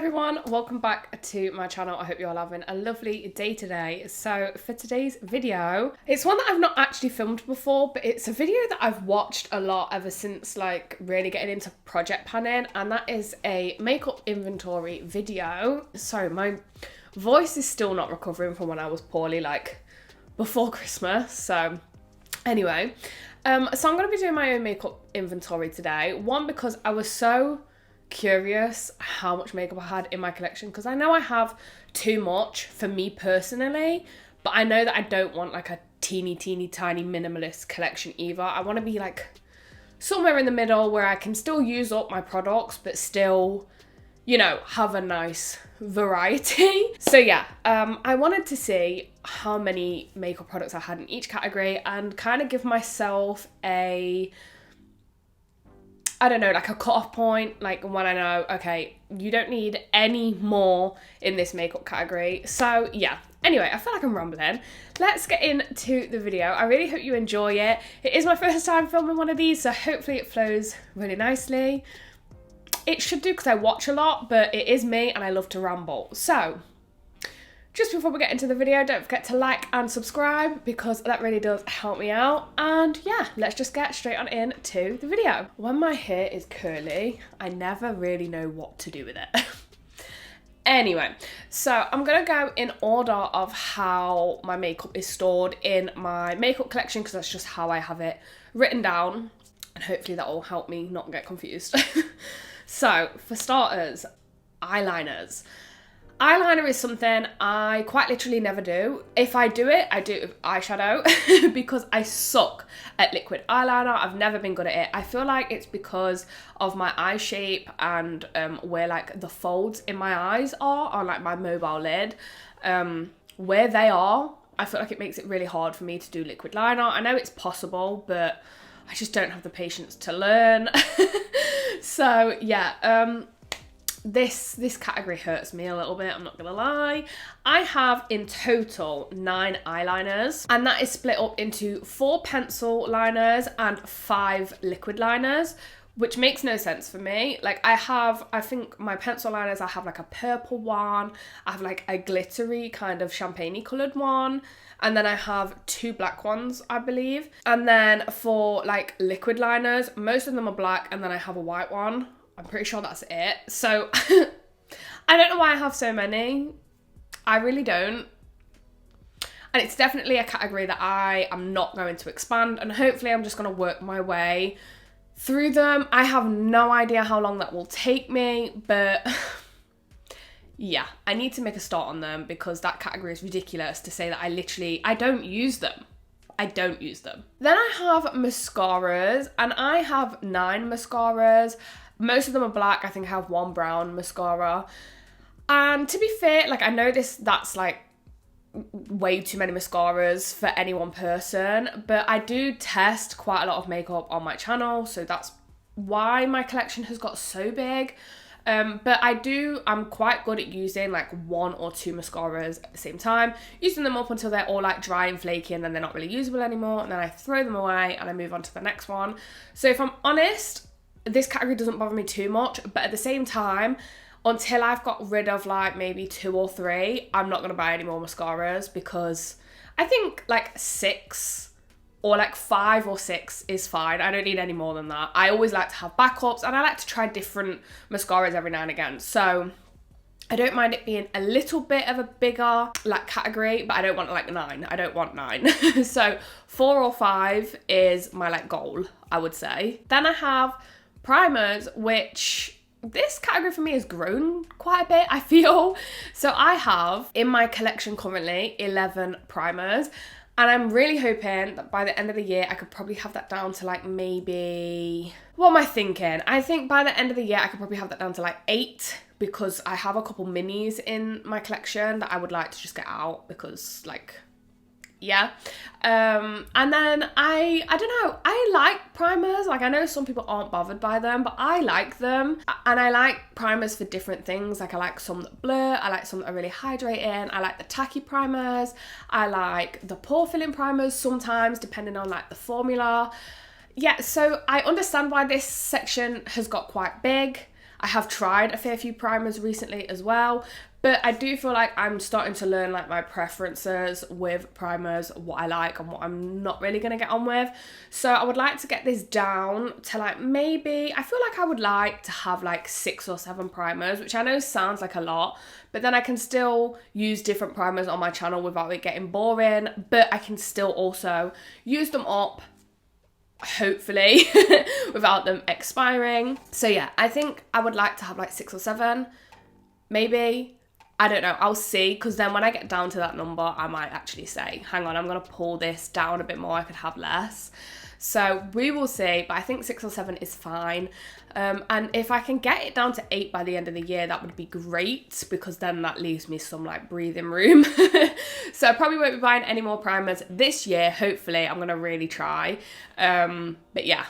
everyone, welcome back to my channel. I hope you're all having a lovely day today. So for today's video, it's one that I've not actually filmed before, but it's a video that I've watched a lot ever since like really getting into project planning, and that is a makeup inventory video. Sorry, my voice is still not recovering from when I was poorly like before Christmas. So anyway, so I'm going to be doing my own makeup inventory today. One, because I was so curious how much makeup I had in my collection, because I know I have too much for me personally, but I know that I don't want like a teeny tiny minimalist collection either. I want to be like somewhere in the middle where I can still use up my products but still, you know, have a nice variety. So yeah, I wanted to see how many makeup products I had in each category and kind of give myself a, I don't know, like a cut-off point, like when I know, okay, you don't need any more in this makeup category. So yeah, anyway, I feel like I'm rambling. Let's get into the video. I really hope you enjoy it. It is my first time filming one of these, so hopefully it flows really nicely. It should do because I watch a lot, but it is me and I love to ramble. So just before we get into the video, don't forget to like and subscribe because that really does help me out. And yeah, let's just get straight on into the video. When my hair is curly, I never really know what to do with it. Anyway, so I'm gonna go in order of how my makeup is stored in my makeup collection because that's just how I have it written down, and hopefully that will help me not get confused. So for starters, eyeliners. Eyeliner is something I quite literally never do. If I do it, I do it with eyeshadow because I suck at liquid eyeliner. I've never been good at it. I feel like it's because of my eye shape and where like the folds in my eyes are on like my mobile lid. Where they are, I feel like it makes it really hard for me to do liquid liner. I know it's possible, but I just don't have the patience to learn. So yeah, this category hurts me a little bit, I'm not gonna lie. I have in total 9 eyeliners, and that is split up into 4 pencil liners and 5 liquid liners, which makes no sense for me. Like I think my pencil liners, I have like a purple one, I have like a glittery kind of champagne-y coloured one, and then I have 2 black ones, I believe. And then for like liquid liners, most of them are black, and then I have a white one. I'm pretty sure that's it. So I don't know why I have so many. I really don't. And it's definitely a category that I am not going to expand, and hopefully I'm just going to work my way through them. I have no idea how long that will take me, but yeah, I need to make a start on them because that category is ridiculous to say that I don't use them. I don't use them. Then I have mascaras, and I have 9 mascaras. Most of them are black. I think I have 1 brown mascara. And to be fair, like I know that's like way too many mascaras for any one person, but I do test quite a lot of makeup on my channel, so that's why my collection has got so big. But I'm quite good at using like 1 or 2 mascaras at the same time, using them up until they're all like dry and flaky and then they're not really usable anymore, and then I throw them away and I move on to the next one. So if I'm honest, this category doesn't bother me too much, but at the same time, until I've got rid of like maybe 2 or 3, I'm not going to buy any more mascaras because I think like 6 or like 5 or 6 is fine. I don't need any more than that. I always like to have backups, and I like to try different mascaras every now and again. So I don't mind it being a little bit of a bigger like category, but I don't want like 9. I don't want 9. So 4 or 5 is my like goal, I would say. Then I have primers, which this category for me has grown quite a bit, I feel. So I have in my collection currently 11 primers, and I'm really hoping that by the end of the year I could probably have that down to like maybe, what am I thinking? I think by the end of the year I could probably have that down to like 8, because I have a couple minis in my collection that I would like to just get out because like, yeah. And then I don't know, I like primers. Like I know some people aren't bothered by them, but I like them, and I like primers for different things. Like I like some that blur, I like some that are really hydrating, I like the tacky primers, I like the pore filling primers sometimes depending on like the formula. Yeah, so I understand why this section has got quite big. I have tried a fair few primers recently as well, but I do feel like I'm starting to learn like my preferences with primers, what I like and what I'm not really going to get on with. So I would like to get this down to like maybe, I feel like I would like to have like 6 or 7 primers, which I know sounds like a lot, but then I can still use different primers on my channel without it getting boring, but I can still also use them up, hopefully, without them expiring. So yeah, I think I would like to have like 6 or 7, maybe. I don't know, I'll see, because then when I get down to that number, I might actually say, hang on, I'm going to pull this down a bit more, I could have less. So we will see, but I think 6 or 7 is fine. And if I can get it down to 8 by the end of the year, that would be great, because then that leaves me some like breathing room. So I probably won't be buying any more primers this year, hopefully. I'm going to really try. But yeah.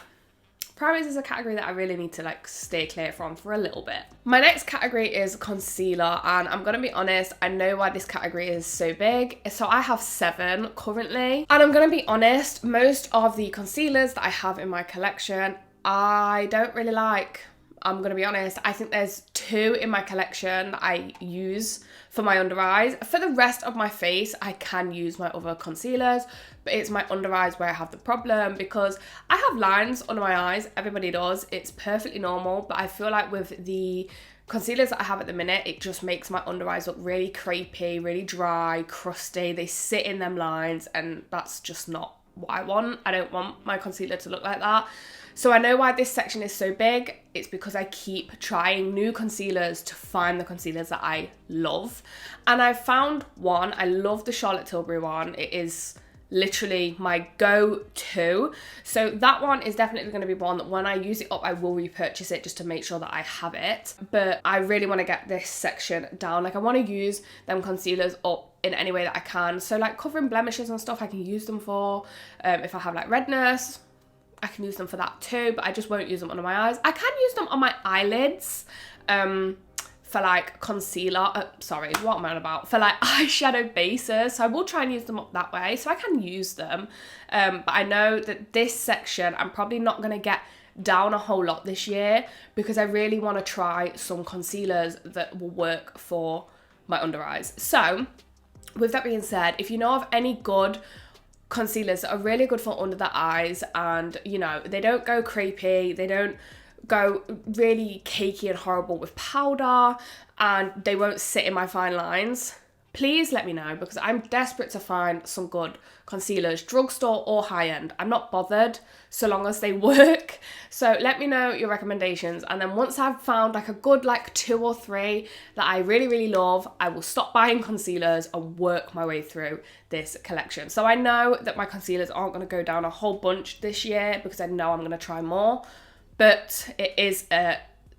Primers is a category that I really need to like stay clear from for a little bit. My next category is concealer, and I'm gonna be honest, I know why this category is so big. So I have 7 currently, and I'm gonna be honest, most of the concealers that I have in my collection, I don't really like. I'm gonna be honest, I think there's 2 in my collection that I use for my under eyes. For the rest of my face, I can use my other concealers, but it's my under eyes where I have the problem, because I have lines under my eyes, everybody does, it's perfectly normal, but I feel like with the concealers that I have at the minute, it just makes my under eyes look really crepey, really dry, crusty, they sit in them lines, and that's just not what I want. I don't want my concealer to look like that. So I know why this section is so big. It's because I keep trying new concealers to find the concealers that I love. And I found one. I love the Charlotte Tilbury one. It is literally my go-to. So that one is definitely going to be one that when I use it up, I will repurchase it just to make sure that I have it. But I really want to get this section down. Like I want to use them concealers up in any way that I can. So like covering blemishes and stuff, I can use them for. If I have like redness, I can use them for that too, but I just won't use them under my eyes. I can use them on my eyelids for like concealer. Sorry, what am I on about? For like eyeshadow bases. So I will try and use them up that way. So I can use them. But I know that this section, I'm probably not going to get down a whole lot this year, because I really want to try some concealers that will work for my under eyes. So with that being said, if you know of any good concealers that are really good for under the eyes, and you know, they don't go crepey, they don't go really cakey and horrible with powder, and they won't sit in my fine lines, please let me know, because I'm desperate to find some good concealers, drugstore or high-end. I'm not bothered so long as they work. So let me know your recommendations, and then once I've found like a good like 2 or 3 that I really, really love, I will stop buying concealers and work my way through this collection. So I know that my concealers aren't going to go down a whole bunch this year, because I know I'm going to try more, but it is a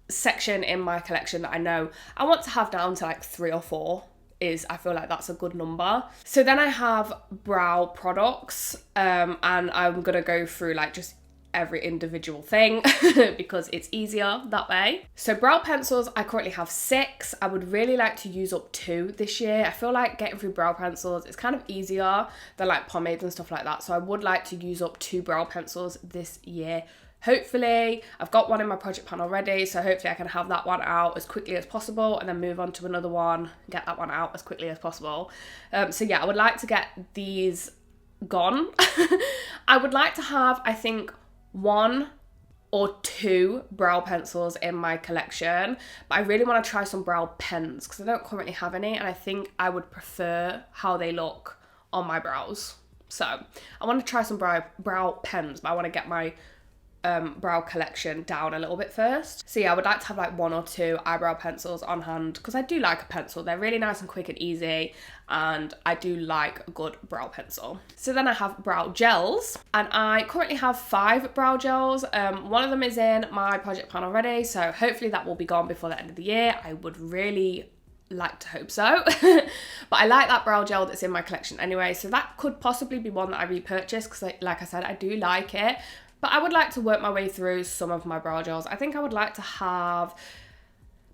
section in my collection that I know I want to have down to like 3 or 4. I feel like that's a good number. So then I have brow products, and I'm gonna go through like just every individual thing because it's easier that way. So brow pencils, I currently have 6. I would really like to use up 2 this year. I feel like getting through brow pencils is kind of easier than like pomades and stuff like that. So I would like to use up 2 brow pencils this year. Hopefully, I've got one in my project pan already, so hopefully I can have that one out as quickly as possible and then move on to another one, get that one out as quickly as possible. So yeah, I would like to get these gone. I would like to have, I think, 1 or 2 brow pencils in my collection, but I really want to try some brow pens because I don't currently have any, and I think I would prefer how they look on my brows. So I want to try some brow pens, but I want to get my brow collection down a little bit first. So yeah, I would like to have like 1 or 2 eyebrow pencils on hand because I do like a pencil. They're really nice and quick and easy, and I do like a good brow pencil. So then I have brow gels, and I currently have 5 brow gels. One of them is in my project pan already, so hopefully that will be gone before the end of the year. I would really like to hope so. But I like that brow gel that's in my collection anyway, so that could possibly be one that I repurchase because like I said, I do like it. But I would like to work my way through some of my brow gels. I think I would like to have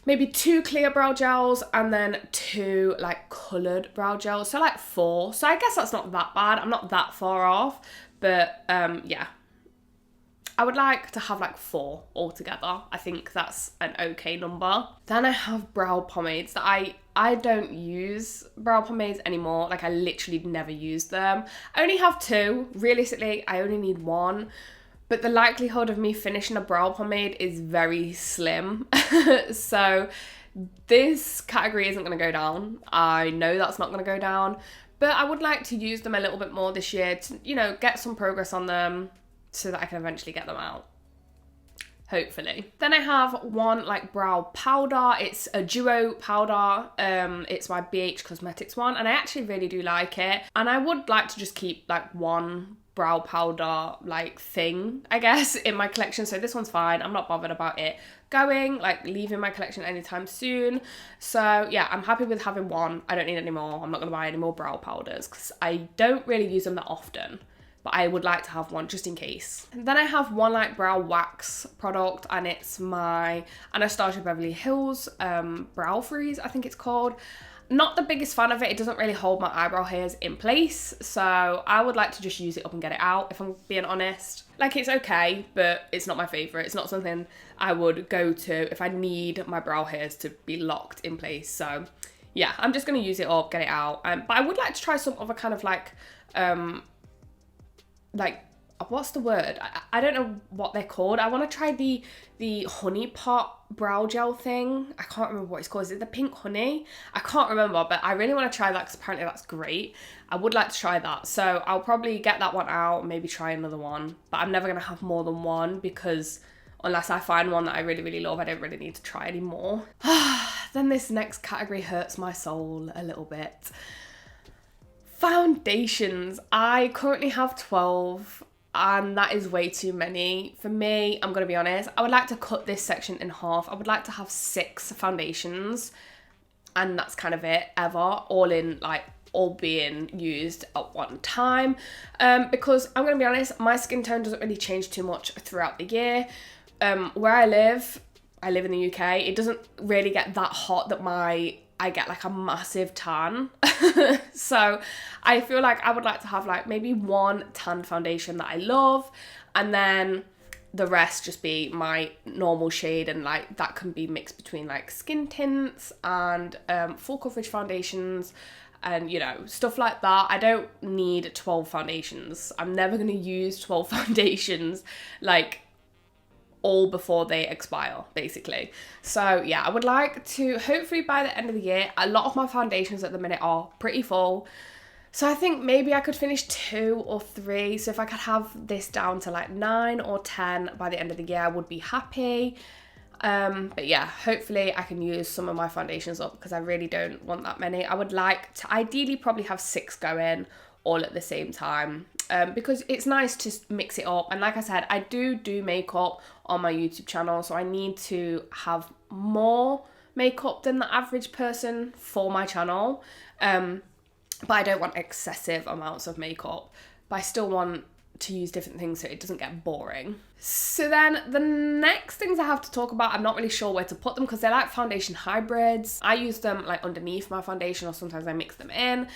maybe 2 clear brow gels and then 2 like coloured brow gels. So like 4. So I guess that's not that bad. I'm not that far off. But yeah, I would like to have like 4 altogether. I think that's an okay number. Then I have brow pomades that I don't use brow pomades anymore. Like I literally never use them. I only have 2. Realistically, I only need 1. But the likelihood of me finishing a brow pomade is very slim. So this category isn't going to go down. I know that's not going to go down. But I would like to use them a little bit more this year to, you know, get some progress on them so that I can eventually get them out. Hopefully. Then I have one like brow powder. It's a duo powder. It's my BH Cosmetics one, and I actually really do like it. And I would like to just keep like one brow powder like thing, I guess, in my collection. So this one's fine. I'm not bothered about it leaving my collection anytime soon. So yeah, I'm happy with having one. I don't need any more. I'm not gonna buy any more brow powders because I don't really use them that often, but I would like to have one just in case. And then I have one like brow wax product, and it's my Anastasia Beverly Hills brow freeze, I think it's called. Not the biggest fan of it. It doesn't really hold my eyebrow hairs in place, so I would like to just use it up and get it out, if I'm being honest. Like, it's okay, but it's not my favourite. It's not something I would go to if I need my brow hairs to be locked in place. So yeah, I'm just going to use it up, get it out. But I would like to try some other kind of like what's the word? I don't know what they're called. I want to try the honey pot brow gel thing. I can't remember what it's called. Is it the pink honey? I can't remember, but I really want to try that because apparently that's great. I would like to try that. So I'll probably get that one out, maybe try another one. But I'm never going to have more than one because unless I find one that I really, really love, I don't really need to try anymore. Then this next category hurts my soul a little bit. Foundations. I currently have 12. And that is way too many. For me, I'm going to be honest, I would like to cut this section in half. I would like to have 6 foundations. And that's kind of it, ever. All being used at one time. Because I'm going to be honest, my skin tone doesn't really change too much throughout the year. Where I live in the UK, it doesn't really get that hot that I get like a massive tan. So I feel like I would like to have like maybe one tan foundation that I love, and then the rest just be my normal shade, and like that can be mixed between like skin tints and full coverage foundations and, you know, stuff like that. I don't need 12 foundations. I'm never going to use 12 foundations like all before they expire, basically. So yeah, I would like to, hopefully by the end of the year, a lot of my foundations at the minute are pretty full. So I think maybe I could finish 2 or 3. So if I could have this down to like 9 or 10 by the end of the year, I would be happy. But yeah, hopefully I can use some of my foundations up because I really don't want that many. I would like to ideally probably have 6 going all at the same time, because it's nice to mix it up. And like I said, I do makeup on my YouTube channel, so I need to have more makeup than the average person for my channel. But I don't want excessive amounts of makeup, but I still want to use different things so it doesn't get boring. So then the next things I have to talk about, I'm not really sure where to put them because they're like foundation hybrids. I use them like underneath my foundation, or sometimes I mix them in.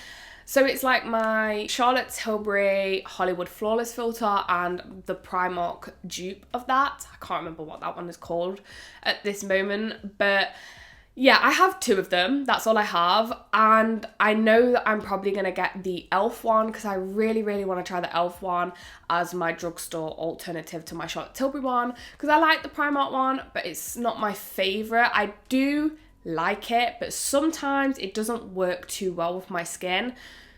So it's like my Charlotte Tilbury Hollywood Flawless filter and the Primark dupe of that. I can't remember what that one is called at this moment, but yeah, I have 2 of them. That's all I have. And I know that I'm probably going to get the e.l.f. one because I really, really want to try the e.l.f. one as my drugstore alternative to my Charlotte Tilbury one, because I like the Primark one, but it's not my favourite. I do like it, but sometimes it doesn't work too well with my skin.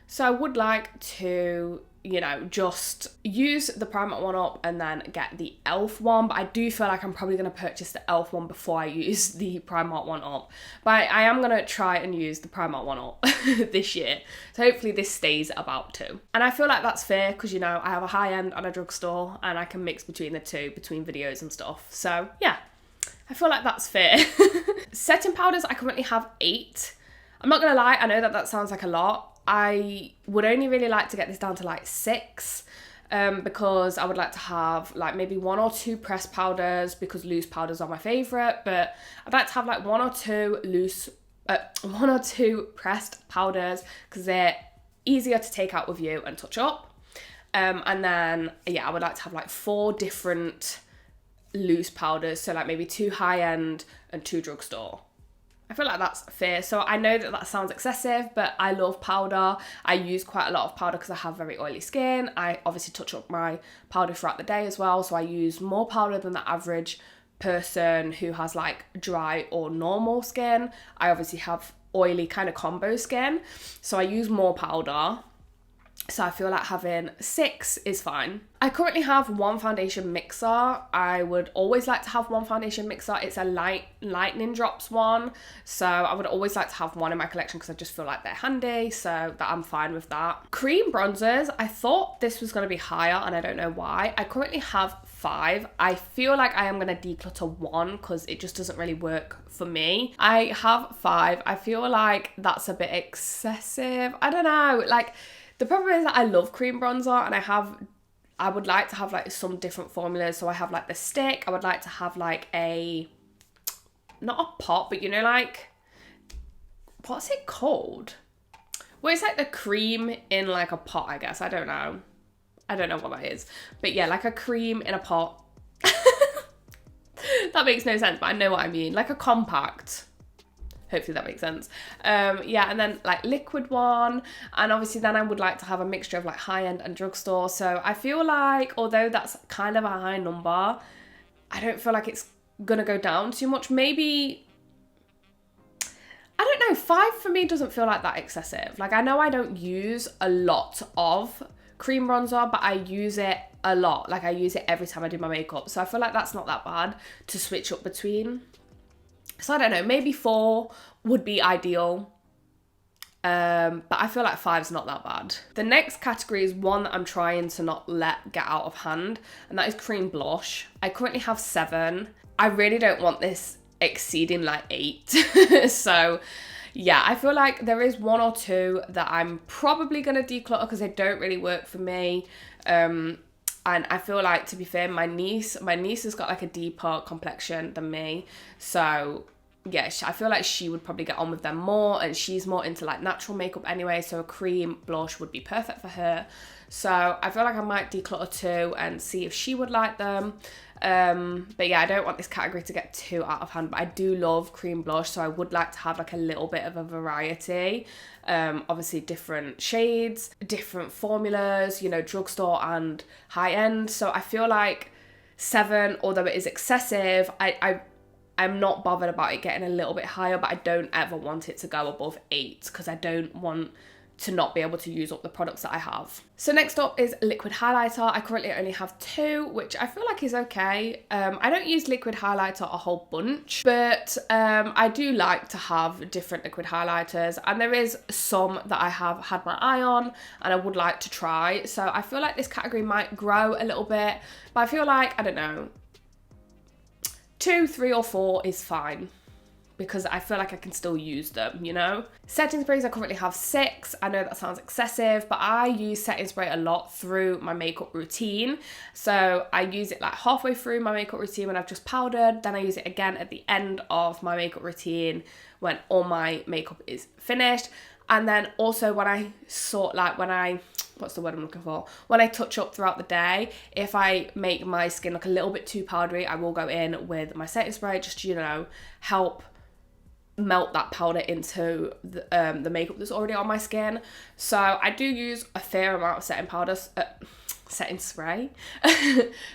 So I would like to, you know, just use the Primark one up and then get the e.l.f. one. But I do feel like I'm probably going to purchase the e.l.f. one before I use the Primark one up. But I am going to try and use the Primark one up this year. So hopefully this stays about 2. And I feel like that's fair because, you know, I have a high end and a drugstore and I can mix between the 2, between videos and stuff. So yeah, I feel like that's fair. Setting powders, I currently have 8. I'm not going to lie, I know that sounds like a lot. I would only really like to get this down to like 6 because I would like to have like maybe 1 or 2 pressed powders because loose powders are my favourite, but I'd like to have like 1 or 2 pressed powders because they're easier to take out with you and touch up. And then, yeah, I would like to have like 4 different loose powders. So like maybe 2 high-end and 2 drugstore. I feel like that's fair. So I know that that sounds excessive, but I love powder. I use quite a lot of powder because I have very oily skin. I obviously touch up my powder throughout the day as well. So I use more powder than the average person who has like dry or normal skin. I obviously have oily kind of combo skin. So I use more powder. So I feel like having 6 is fine. I currently have 1 foundation mixer. I would always like to have 1 foundation mixer. It's a lightning drops one. So I would always like to have 1 in my collection because I just feel like they're handy. So that I'm fine with that. Cream bronzers. I thought this was going to be higher and I don't know why. I currently have 5. I feel like I am going to declutter 1 because it just doesn't really work for me. I have 5. I feel like that's a bit excessive. I don't know. Like, the problem is that I love cream bronzer and I would like to have like some different formulas. So I have like the stick. I would like to have like not a pot, but you know, like, what's it called? Well, it's like the cream in like a pot, I guess. I don't know what that is. But yeah, like a cream in a pot. That makes no sense, but I know what I mean. Like a compact. Hopefully that makes sense. Yeah, and then like liquid one. And obviously then I would like to have a mixture of like high-end and drugstore. So I feel like, although that's kind of a high number, I don't feel like it's gonna go down too much. Maybe, I don't know, 5 for me doesn't feel like that excessive. Like, I know I don't use a lot of cream bronzer, but I use it a lot. Like, I use it every time I do my makeup. So I feel like that's not that bad to switch up between. So I don't know, maybe 4 would be ideal. But I feel like 5's not that bad. The next category is one that I'm trying to not let get out of hand, and that is cream blush. I currently have 7. I really don't want this exceeding like 8. So yeah, I feel like there is 1 or 2 that I'm probably going to declutter because they don't really work for me. And I feel like, to be fair, my niece has got like a deeper complexion than me. So yeah, I feel like she would probably get on with them more, and she's more into like natural makeup anyway. So a cream blush would be perfect for her. So I feel like I might declutter 2 and see if she would like them. But yeah, I don't want this category to get too out of hand, but I do love cream blush. So I would like to have like a little bit of a variety. Obviously different shades, different formulas, you know, drugstore and high end. So I feel like 7, although it is excessive, I'm not bothered about it getting a little bit higher, but I don't ever want it to go above 8 because I don't want to not be able to use up the products that I have. So next up is liquid highlighter. I currently only have 2, which I feel like is okay. I don't use liquid highlighter a whole bunch, but I do like to have different liquid highlighters, and there is some that I have had my eye on and I would like to try. So I feel like this category might grow a little bit, but I feel like, I don't know, 2, 3 or 4 is fine, because I feel like I can still use them, you know? Setting sprays, I currently have 6. I know that sounds excessive, but I use setting spray a lot through my makeup routine. So I use it like halfway through my makeup routine when I've just powdered, then I use it again at the end of my makeup routine when all my makeup is finished. And then also when I what's the word I'm looking for? When I touch up throughout the day, if I make my skin look a little bit too powdery, I will go in with my setting spray just to, you know, help melt that powder into the makeup that's already on my skin. So I do use a fair amount of setting spray.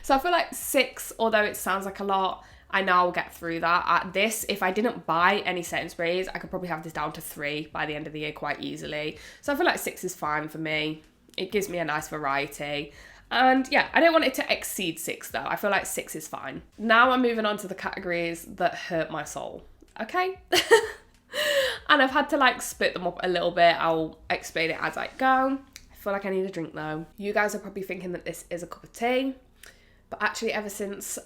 So I feel like 6, although it sounds like a lot, I know I'll get through that. At this, if I didn't buy any setting sprays, I could probably have this down to 3 by the end of the year quite easily. So I feel like 6 is fine for me. It gives me a nice variety. And yeah, I don't want it to exceed 6 though. I feel like 6 is fine. Now I'm moving on to the categories that hurt my soul. Okay? And I've had to like split them up a little bit. I'll explain it as I go. I feel like I need a drink though. You guys are probably thinking that this is a cup of tea, but actually ever since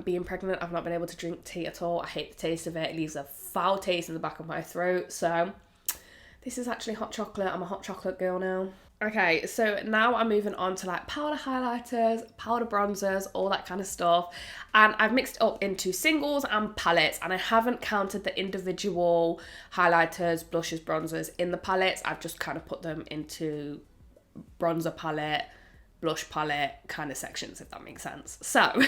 being pregnant, I've not been able to drink tea at all. I hate the taste of it. It leaves a foul taste in the back of my throat. So this is actually hot chocolate. I'm a hot chocolate girl now. Okay, so now I'm moving on to like powder highlighters, powder bronzers, all that kind of stuff. And I've mixed it up into singles and palettes, and I haven't counted the individual highlighters, blushes, bronzers in the palettes. I've just kind of put them into bronzer palette, blush palette kind of sections, if that makes sense. So,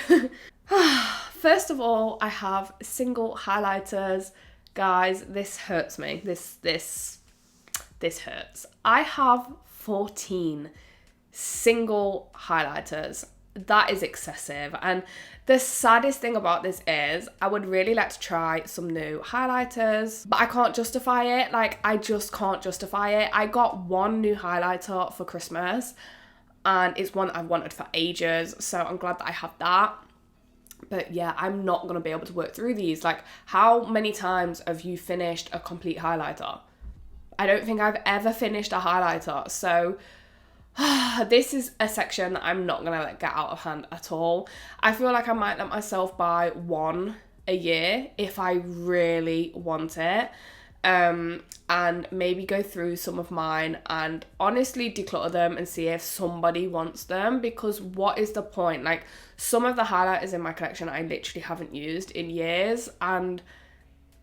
first of all, I have single highlighters. Guys, this hurts me. This hurts. I have 14 single highlighters. That is excessive. And the saddest thing about this is I would really like to try some new highlighters, but I can't justify it. Like, I just can't justify it. I got one new highlighter for Christmas, and it's one I've wanted for ages, so I'm glad that I have that. But yeah, I'm not going to be able to work through these. Like, how many times have you finished a complete highlighter? I don't think I've ever finished a highlighter. So this is a section that I'm not going to let get out of hand at all. I feel like I might let myself buy one a year if I really want it. And maybe go through some of mine and honestly declutter them and see if somebody wants them, because what is the point? Like, some of the highlighters in my collection I literally haven't used in years, and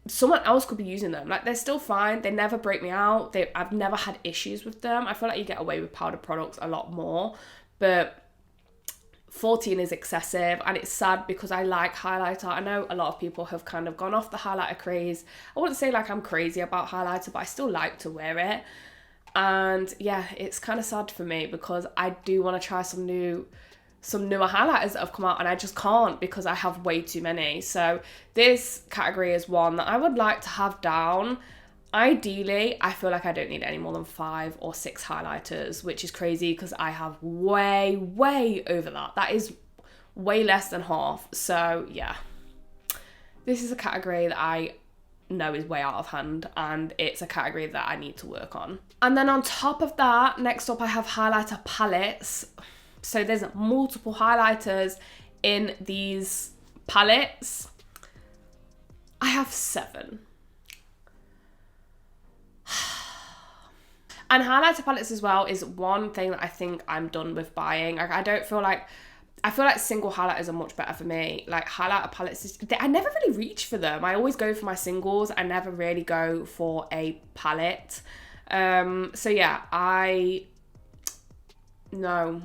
someone else could be using them. Like, they're still fine, they never break me out, I've never had issues with them. I feel like you get away with powder products a lot more, but 14 is excessive, and it's sad because I like highlighter. I know a lot of people have kind of gone off the highlighter craze. I wouldn't say like I'm crazy about highlighter, but I still like to wear it. And yeah, it's kind of sad for me because I do want to try some newer highlighters that have come out, and I just can't because I have way too many. So this category is one that I would like to have down. Ideally, I feel like I don't need any more than 5 or 6 highlighters, which is crazy because I have way over that. That is way less than half. So yeah, this is a category that I know is way out of hand, and it's a category that I need to work on. And then on top of that, next up I have highlighter palettes. So there's multiple highlighters in these palettes. I have 7. And highlighter palettes as well is one thing that I think I'm done with buying. Like, I feel like single highlighters are much better for me. Like, highlighter palettes, I never really reach for them. I always go for my singles. I never really go for a palette. So yeah, no,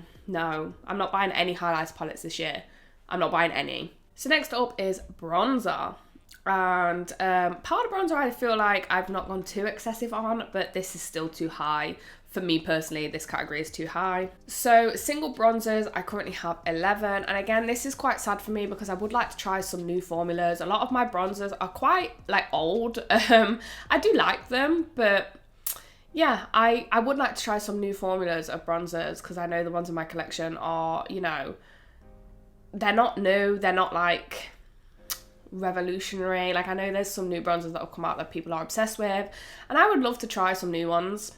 I'm not buying any highlighter palettes this year. I'm not buying any. So next up is bronzer. And powder bronzer, I feel like I've not gone too excessive on, but this is still too high. For me personally, this category is too high. So single bronzers, I currently have 11. And again, this is quite sad for me because I would like to try some new formulas. A lot of my bronzers are quite like old. I do like them, but yeah, I would like to try some new formulas of bronzers because I know the ones in my collection are, you know, they're not new. They're not like revolutionary. Like, I know there's some new bronzers that have come out that people are obsessed with, and I would love to try some new ones.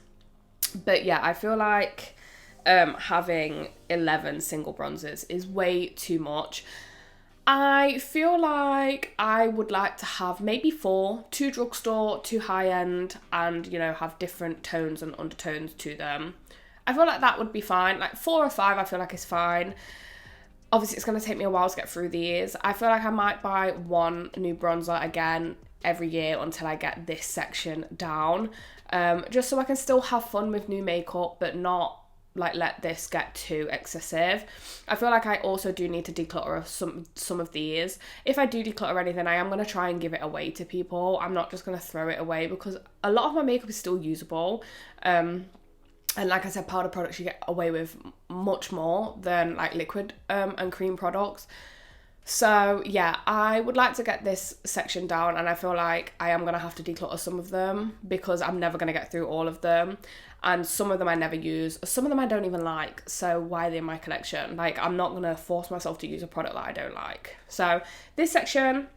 But yeah, I feel like having 11 single bronzers is way too much. I feel like I would like to have maybe 4, 2 drugstore, 2 high-end, and, you know, have different tones and undertones to them. I feel like that would be fine. Like 4 or 5 I feel like is fine. Obviously, it's going to take me a while to get through these. I feel like I might buy one new bronzer again every year until I get this section down. Just so I can still have fun with new makeup, but not like let this get too excessive. I feel like I also do need to declutter some of these. If I do declutter anything, I am going to try and give it away to people. I'm not just going to throw it away because a lot of my makeup is still usable. And like I said, powder products you get away with much more than like liquid and cream products. So yeah, I would like to get this section down, and I feel like I am going to have to declutter some of them because I'm never going to get through all of them. And some of them I never use. Some of them I don't even like. So why are they in my collection? Like, I'm not going to force myself to use a product that I don't like. So this section,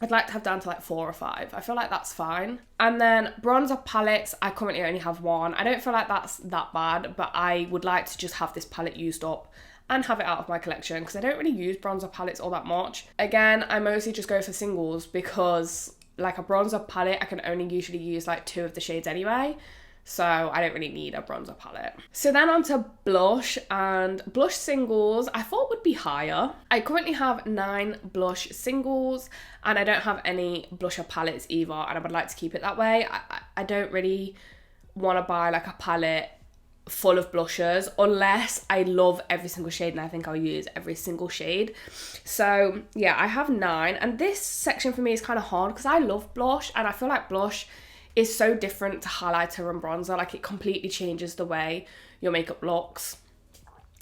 I'd like to have down to like 4 or 5. I feel like that's fine. And then bronzer palettes, I currently only have 1. I don't feel like that's that bad, but I would like to just have this palette used up and have it out of my collection because I don't really use bronzer palettes all that much. Again, I mostly just go for singles because like a bronzer palette, I can only usually use like 2 of the shades anyway. So I don't really need a bronzer palette. So then on to blush, and blush singles I thought would be higher. I currently have 9 blush singles, and I don't have any blusher palettes either, and I would like to keep it that way. I don't really want to buy like a palette full of blushes unless I love every single shade, and I think I'll use every single shade. So yeah, I have 9, and this section for me is kind of hard because I love blush, and I feel like blush is so different to highlighter and bronzer. Like, it completely changes the way your makeup looks.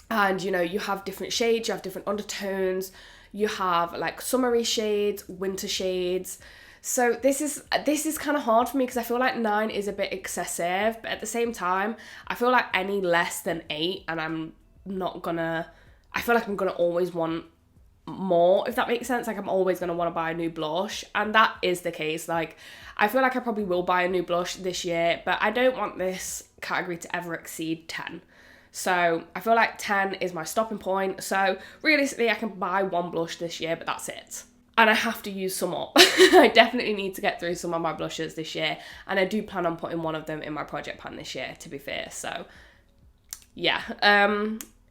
And you know, you have different shades, you have different undertones, you have like summery shades, winter shades. So this is kind of hard for me because I feel like 9 is a bit excessive, but at the same time, I feel like any less than 8, and I feel like I'm gonna always want more, if that makes sense. Like, I'm always gonna want to buy a new blush, and that is the case. Like, I feel like I probably will buy a new blush this year, but I don't want this category to ever exceed 10. So I feel like 10 is my stopping point. So realistically, I can buy 1 blush this year, but that's it. And I have to use some up. I definitely need to get through some of my blushes this year. And I do plan on putting one of them in my project pan this year, to be fair. So yeah,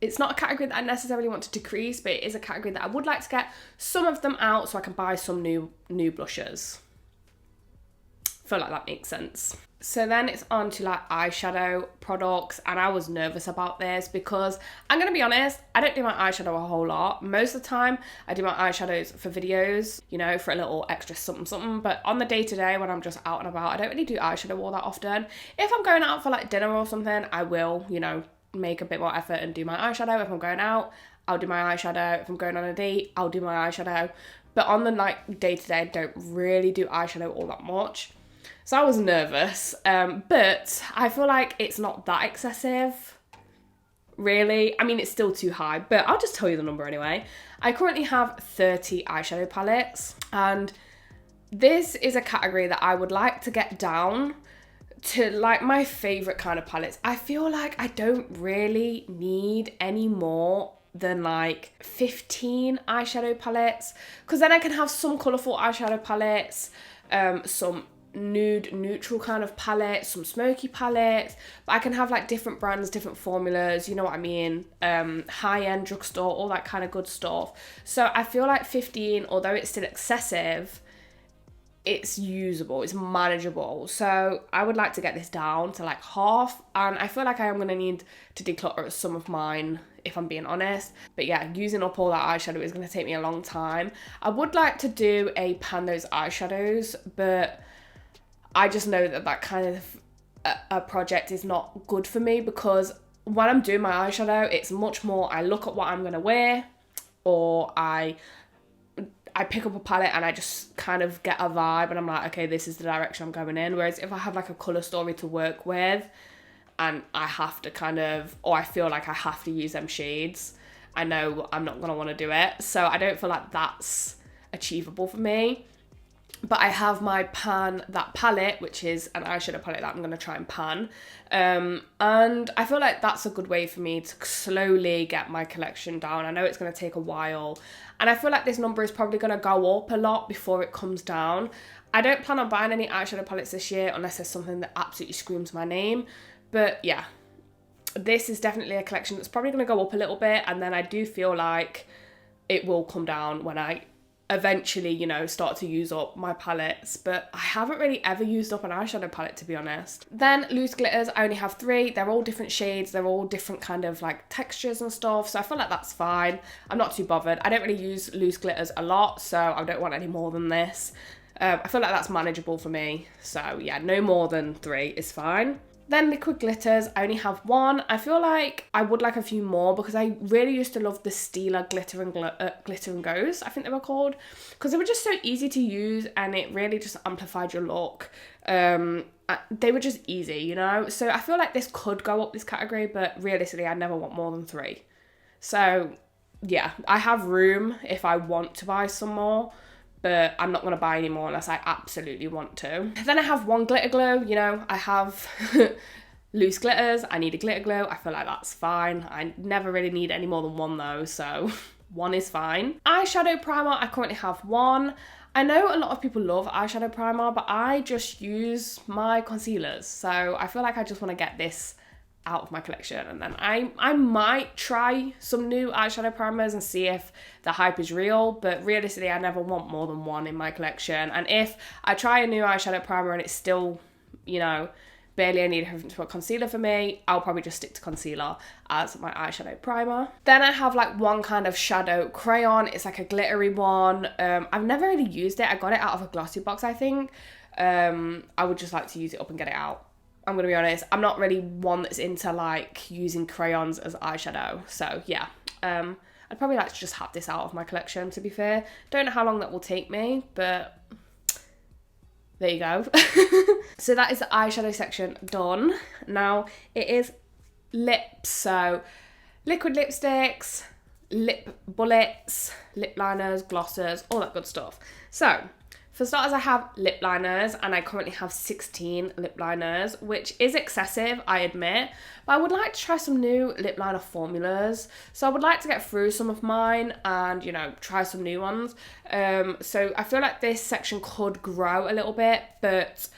it's not a category that I necessarily want to decrease, but it is a category that I would like to get some of them out so I can buy some new blushes. I feel like that makes sense. So then it's on to like eyeshadow products, and I was nervous about this because I'm gonna be honest, I don't do my eyeshadow a whole lot. Most of the time I do my eyeshadows for videos, you know, for a little extra something, but on the day-to-day when I'm just out and about, I don't really do eyeshadow all that often. If I'm going out for like dinner or something, I will, you know, make a bit more effort and do my eyeshadow. If I'm going out, I'll do my eyeshadow. If I'm going on a date, I'll do my eyeshadow. But on the like day-to-day, I don't really do eyeshadow all that much. So I was nervous, but I feel like it's not that excessive, really. I mean, it's still too high, but I'll just tell you the number anyway. I currently have 30 eyeshadow palettes, and this is a category that I would like to get down to like my favourite kind of palettes. I feel like I don't really need any more than like 15 eyeshadow palettes, because then I can have some colourful eyeshadow palettes, some nude neutral kind of palettes, some smoky palettes, but I can have like different brands, different formulas, you know what I mean, high-end drugstore, all that kind of good stuff. So I feel like 15, although it's still excessive, it's usable, it's manageable. So I would like to get this down to like half, and I feel like I am going to need to declutter some of mine, if I'm being honest. But yeah, using up all that eyeshadow is going to take me a long time. I would like to do a pan those eyeshadows, but I just know that that kind of a project is not good for me, because when I'm doing my eyeshadow, it's much more I look at what I'm going to wear, or I pick up a palette and I just kind of get a vibe and I'm like, okay, this is the direction I'm going in. Whereas if I have like a colour story to work with and I have to kind of, or I feel like I have to use them shades, I know I'm not going to want to do it. So I don't feel like that's achievable for me. But I have my pan that palette, which is an eyeshadow palette that I'm going to try and pan. And I feel like that's a good way for me to slowly get my collection down. I know it's going to take a while. And I feel like this number is probably going to go up a lot before it comes down. I don't plan on buying any eyeshadow palettes this year unless there's something that absolutely screams my name. But yeah, this is definitely a collection that's probably going to go up a little bit. And then I do feel like it will come down when I eventually, you know, start to use up my palettes. But I haven't really ever used up an eyeshadow palette, to be honest. Then loose glitters, I only have 3. They're all different shades, they're all different kind of like textures and stuff, so I feel like that's fine. I'm not too bothered. I don't really use loose glitters a lot, so I don't want any more than this. I feel like that's manageable for me, so yeah, no more than 3 is fine. Then liquid glitters, I only have 1. I feel like I would like a few more, because I really used to love the Stila Glitter and Goes, I think they were called, because they were just so easy to use and it really just amplified your look. They were just easy, you know? So I feel like this could go up this category, but realistically, I never want more than 3. So yeah, I have room if I want to buy some more, but I'm not going to buy any more unless I absolutely want to. Then I have 1 glitter glow, you know, I have loose glitters, I need a glitter glow, I feel like that's fine. I never really need any more than 1 though, so 1 is fine. Eyeshadow primer, I currently have 1. I know a lot of people love eyeshadow primer, but I just use my concealers, so I feel like I just want to get this out of my collection, and then I might try some new eyeshadow primers and see if the hype is real, but realistically I never want more than 1 in my collection. And if I try a new eyeshadow primer and it's still, you know, barely any difference to a concealer for me, I'll probably just stick to concealer as my eyeshadow primer. Then I have like one kind of shadow crayon. It's like a glittery one. I've never really used it. I got it out of a glossy box, I think. I would just like to use it up and get it out. I'm gonna be honest, I'm not really one that's into like using crayons as eyeshadow. So yeah, I'd probably like to just have this out of my collection, to be fair. Don't know how long that will take me, but there you go. So that is the eyeshadow section done. Now it is lips. So liquid lipsticks, lip bullets, lip liners, glossers, all that good stuff. So for starters, I have lip liners, and I currently have 16 lip liners, which is excessive, I admit, but I would like to try some new lip liner formulas. So I would like to get through some of mine and, you know, try some new ones. So I feel like this section could grow a little bit, but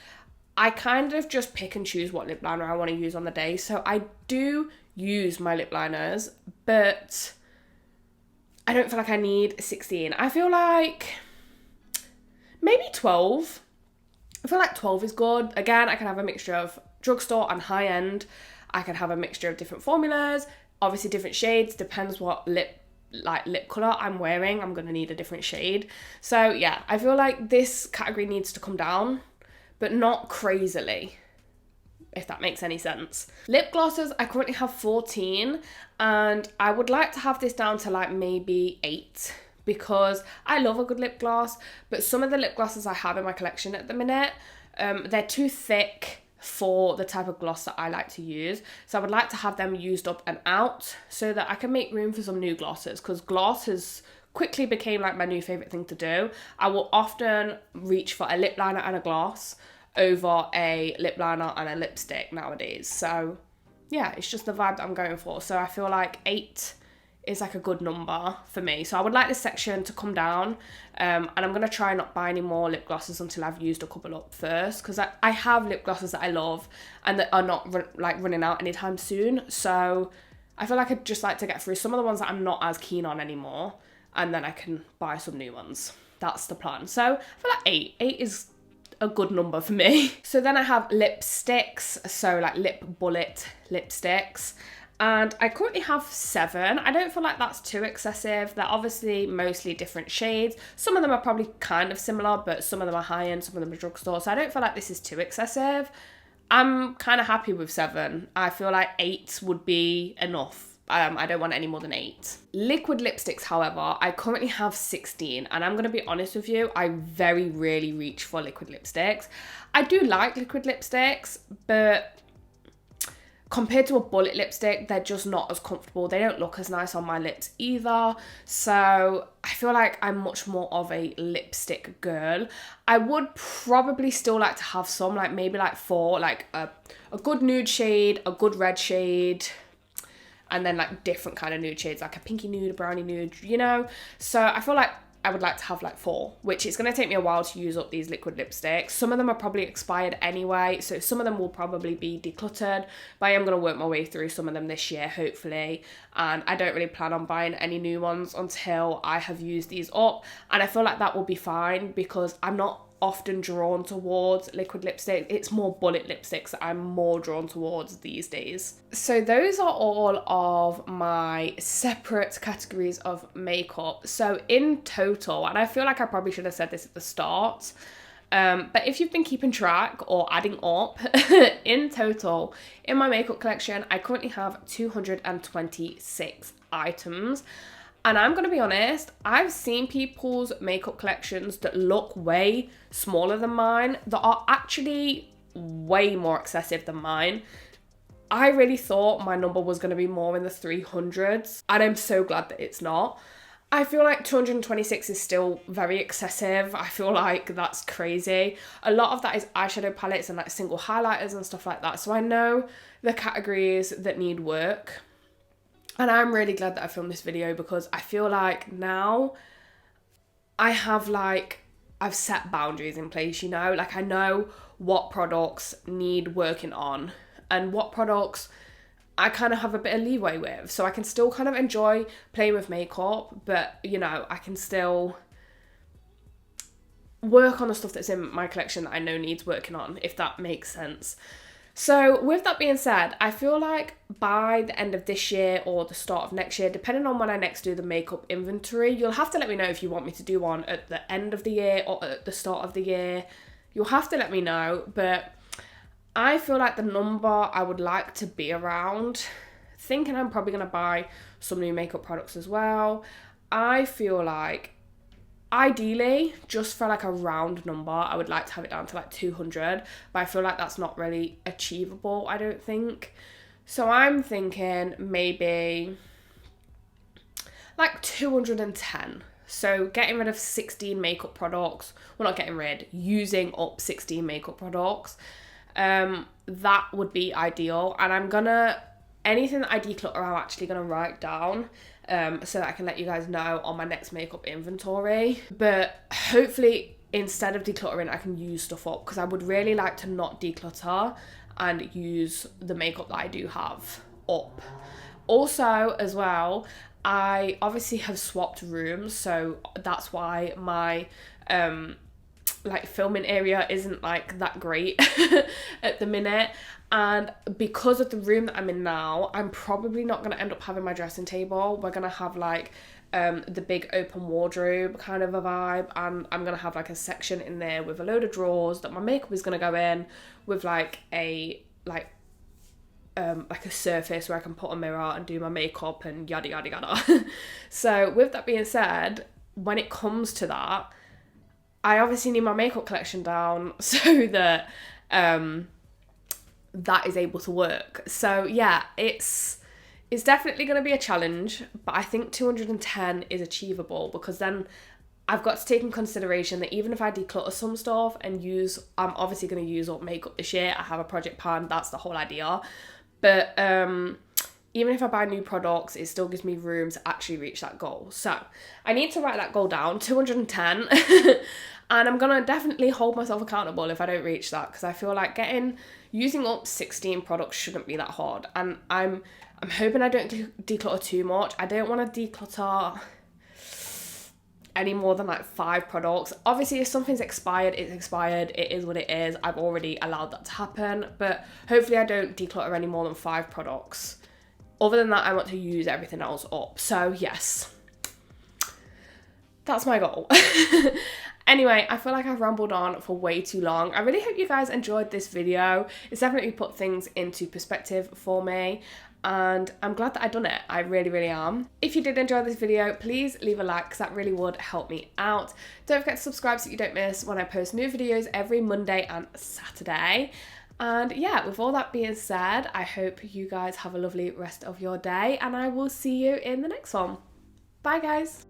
I kind of just pick and choose what lip liner I want to use on the day. So I do use my lip liners, but I don't feel like I need 16. I feel like maybe 12. I feel like 12 is good. Again, I can have a mixture of drugstore and high-end. I can have a mixture of different formulas, obviously different shades, depends what lip colour I'm wearing. I'm going to need a different shade. So yeah, I feel like this category needs to come down, but not crazily, if that makes any sense. Lip glosses, I currently have 14, and I would like to have this down to like maybe 8. Because I love a good lip gloss, but some of the lip glosses I have in my collection at the minute, they're too thick for the type of gloss that I like to use. So I would like to have them used up and out so that I can make room for some new glosses, because gloss has quickly became like my new favourite thing to do. I will often reach for a lip liner and a gloss over a lip liner and a lipstick nowadays. So yeah, it's just the vibe that I'm going for. So I feel like 8 is like a good number for me. So I would like this section to come down, and I'm going to try not buy any more lip glosses until I've used a couple up first, because I have lip glosses that I love and that are not running out anytime soon. So I feel like I'd just like to get through some of the ones that I'm not as keen on anymore, and then I can buy some new ones. That's the plan. So I feel like 8 is a good number for me. So then I have lipsticks, so like lip bullet lipsticks. And I currently have 7. I don't feel like that's too excessive. They're obviously mostly different shades. Some of them are probably kind of similar, but some of them are high-end, some of them are drugstore. So I don't feel like this is too excessive. I'm kind of happy with 7. I feel like 8 would be enough. I don't want any more than 8. Liquid lipsticks, however, I currently have 16. And I'm going to be honest with you, I very rarely reach for liquid lipsticks. I do like liquid lipsticks, but compared to a bullet lipstick, they're just not as comfortable. They don't look as nice on my lips either. So I feel like I'm much more of a lipstick girl. I would probably still like to have some, like maybe like 4, like a good nude shade, a good red shade, and then like different kind of nude shades, like a pinky nude, a brownie nude, you know? So I feel like I would like to have like 4, which is going to take me a while to use up these liquid lipsticks. Some of them are probably expired anyway, so some of them will probably be decluttered, but I am going to work my way through some of them this year, hopefully, and I don't really plan on buying any new ones until I have used these up, and I feel like that will be fine because I'm not often drawn towards liquid lipstick. It's more bullet lipsticks that I'm more drawn towards these days. So those are all of my separate categories of makeup. So in total, and I feel like I probably should have said this at the start, but if you've been keeping track or adding up, in total, in my makeup collection, I currently have 226 items. And I'm going to be honest, I've seen people's makeup collections that look way smaller than mine, that are actually way more excessive than mine. I really thought my number was going to be more in the 300s, and I'm so glad that it's not. I feel like 226 is still very excessive. I feel like that's crazy. A lot of that is eyeshadow palettes and like single highlighters and stuff like that. So I know the categories that need work. And I'm really glad that I filmed this video because I feel like now I've set boundaries in place, you know? Like I know what products need working on and what products I kind of have a bit of leeway with. So I can still kind of enjoy playing with makeup, but you know, I can still work on the stuff that's in my collection that I know needs working on, if that makes sense. So with that being said, I feel like by the end of this year or the start of next year, depending on when I next do the makeup inventory, you'll have to let me know if you want me to do one at the end of the year or at the start of the year. You'll have to let me know, but I feel like the number I would like to be around, thinking I'm probably going to buy some new makeup products as well, I feel like ideally, just for like a round number, I would like to have it down to like 200, but I feel like that's not really achievable, I don't think. So I'm thinking maybe like 210. So getting rid of 16 makeup products, well, not getting rid, using up 16 makeup products, that would be ideal. And anything that I declutter, I'm actually gonna write down, so that I can let you guys know on my next makeup inventory. But hopefully, instead of decluttering, I can use stuff up, because I would really like to not declutter and use the makeup that I do have up. Also, as well, I obviously have swapped rooms, so that's why my like filming area isn't like that great at the minute. And because of the room that I'm in now, I'm probably not going to end up having my dressing table. We're going to have like the big open wardrobe kind of a vibe, and I'm going to have like a section in there with a load of drawers that my makeup is going to go in, with like a surface where I can put a mirror and do my makeup and yada yada yada. So with that being said, when it comes to that, I obviously need my makeup collection down so that that is able to work. So yeah, it's definitely going to be a challenge, but I think 210 is achievable, because then I've got to take in consideration that even if I declutter some stuff and I'm obviously going to use up makeup this year. I have a project plan, that's the whole idea. But even if I buy new products, it still gives me room to actually reach that goal. So I need to write that goal down, 210. And I'm going to definitely hold myself accountable if I don't reach that, because I feel like using up 16 products shouldn't be that hard. And I'm hoping I don't declutter too much. I don't want to declutter any more than like 5 products. Obviously, if something's expired, it's expired. It is what it is. I've already allowed that to happen. But hopefully I don't declutter any more than 5 products. Other than that, I want to use everything else up. So yes, that's my goal. Anyway, I feel like I've rambled on for way too long. I really hope you guys enjoyed this video. It's definitely put things into perspective for me, and I'm glad that I've done it. I really, really am. If you did enjoy this video, please leave a like, because that really would help me out. Don't forget to subscribe so you don't miss when I post new videos every Monday and Saturday. And yeah, with all that being said, I hope you guys have a lovely rest of your day, and I will see you in the next one. Bye guys.